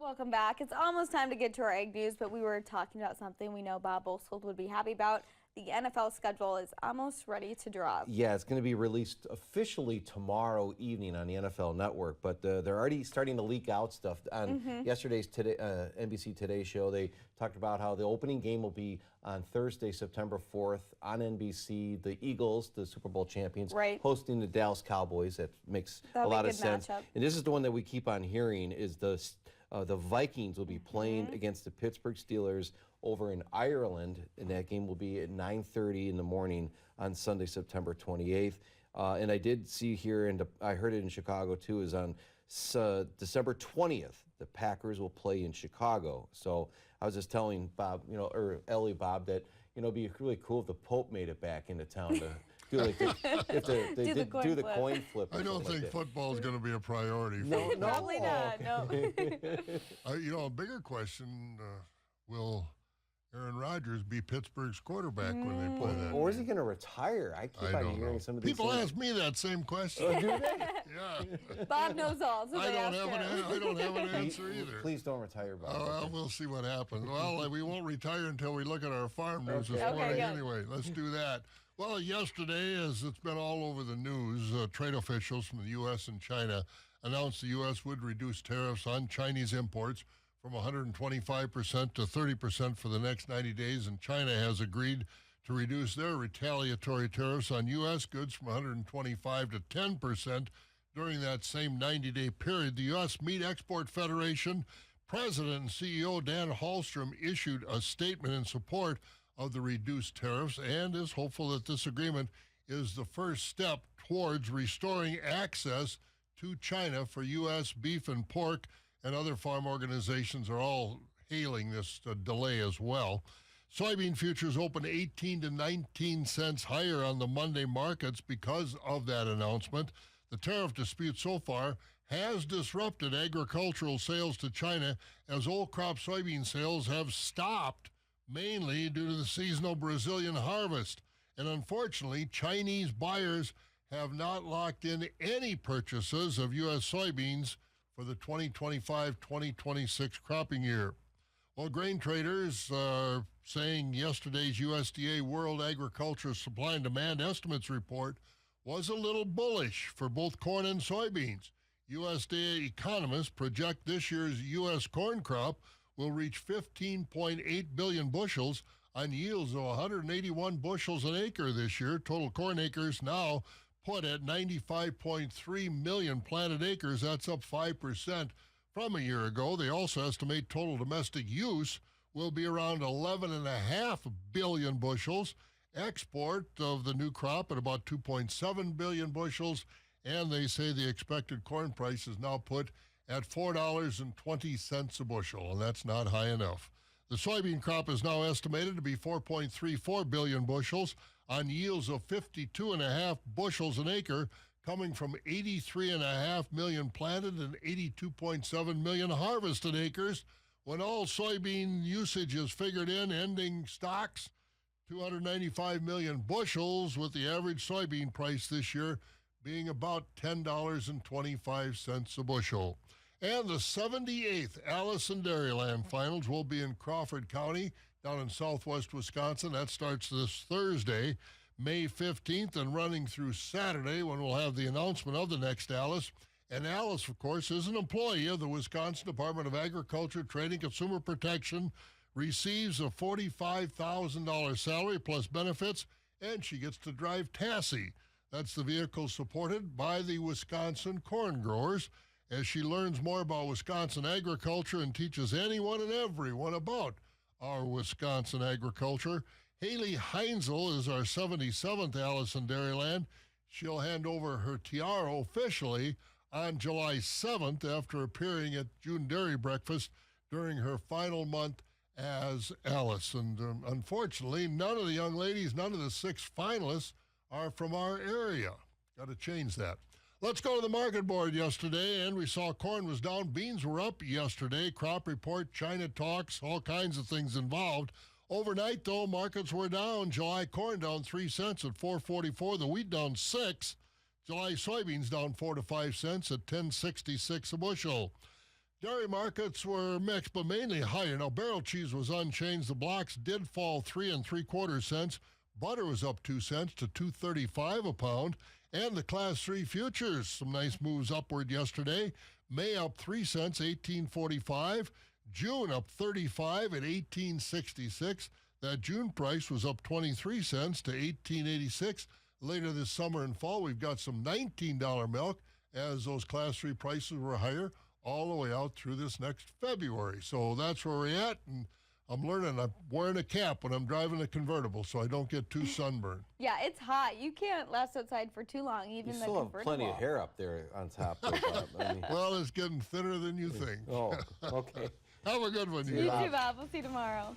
Welcome back. It's almost time to get to our egg news, but we were talking about something we know Bob Bosold would be happy about. The NFL schedule is almost ready to drop. Yeah, it's going to be released officially tomorrow evening on the NFL Network, but they're already starting to leak out stuff. On yesterday's NBC Today show, they talked about how the opening game will be on Thursday, September 4th on NBC. The Eagles, the Super Bowl champions, hosting the Dallas Cowboys. That makes a lot of sense. Matchup. And this is the one that we keep on hearing is the Vikings will be playing against the Pittsburgh Steelers over in Ireland, and that game will be at 9:30 in the morning on Sunday, September 28th. And I did see here, and I heard it in Chicago too, is on December 20th, the Packers will play in Chicago. So I was just telling Bob, or Ellie, Bob, that, it'd be really cool if the Pope made it back into town to do like do the coin flip. I don't think football is going to be a priority. No, probably not. No. A bigger question: will Aaron Rodgers be Pittsburgh's quarterback when they play that? Or is he going to retire? I keep on hearing some of these people things. ask me that same question. Do they? Yeah. Bob knows all. So I don't have an answer either. Please don't retire, Bob. Well, we'll see what happens. Well, we won't retire until we look at our farm news this morning. Anyway, let's do that. Well, yesterday, as it's been all over the news, trade officials from the U.S. and China announced the U.S. would reduce tariffs on Chinese imports from 125% to 30% for the next 90 days, and China has agreed to reduce their retaliatory tariffs on U.S. goods from 125 to 10% during that same 90-day period. The U.S. Meat Export Federation President and CEO Dan Hallstrom issued a statement in support of the reduced tariffs and is hopeful that this agreement is the first step towards restoring access to China for U.S. beef and pork, and other farm organizations are all hailing this delay as well. Soybean futures opened 18 to 19 cents higher on the Monday markets because of that announcement. The tariff dispute so far has disrupted agricultural sales to China as old crop soybean sales have stopped, mainly due to the seasonal Brazilian harvest. And unfortunately, Chinese buyers have not locked in any purchases of U.S. soybeans for the 2025-2026 cropping year. Well, grain traders are saying yesterday's USDA World Agriculture Supply and Demand Estimates report was a little bullish for both corn and soybeans. USDA economists project this year's U.S. corn crop will reach 15.8 billion bushels on yields of 181 bushels an acre this year. Total corn acres now put at 95.3 million planted acres. That's up 5% from a year ago. They also estimate total domestic use will be around 11.5 billion bushels. Export of the new crop at about 2.7 billion bushels. And they say the expected corn price is now put at $4.20 a bushel, and that's not high enough. The soybean crop is now estimated to be 4.34 billion bushels on yields of 52.5 bushels an acre, coming from 83.5 million planted and 82.7 million harvested acres. When all soybean usage is figured in, ending stocks, 295 million bushels, with the average soybean price this year being about $10.25 a bushel. And the 78th Allison Dairyland Finals will be in Crawford County down in southwest Wisconsin. That starts this Thursday, May 15th, and running through Saturday when we'll have the announcement of the next Alice. And Alice, of course, is an employee of the Wisconsin Department of Agriculture, Trade and Consumer Protection, receives a $45,000 salary plus benefits, and she gets to drive Tassie. That's the vehicle supported by the Wisconsin corn growers, as she learns more about Wisconsin agriculture and teaches anyone and everyone about our Wisconsin agriculture. Haley Heinzel is our 77th Allison Dairyland. She'll hand over her tiara officially on July 7th after appearing at June Dairy Breakfast during her final month as Alice. And unfortunately, none of the young ladies, none of the 6 finalists are from our area. Got to change that. Let's go to the market board yesterday, and we saw corn was down. Beans were up yesterday. Crop report, China talks, all kinds of things involved. Overnight, though, markets were down. July corn down 3 cents at $4.44. The wheat down 6. July soybeans down 4 to 5 cents at $10.66 a bushel. Dairy markets were mixed, but mainly higher. Now, barrel cheese was unchanged. The blocks did fall 3 3/4 cents. Butter was up 2 cents to $2.35 a pound. And the Class 3 futures, some nice moves upward yesterday. May up 3 cents, 18.45. June up 35 at 18.66. That June price was up 23 cents to 18.86. Later this summer and fall, we've got some $19 milk as those Class 3 prices were higher all the way out through this next February. So that's where we're at, and I'm learning. I'm wearing a cap when I'm driving a convertible so I don't get too sunburned. Yeah, it's hot. You can't last outside for too long, even You the still have convertible. plenty of hair up there on top there, Bob. I mean, Well, it's getting thinner than you think. oh, okay. Have a good one, You too, Bob. We'll see you tomorrow.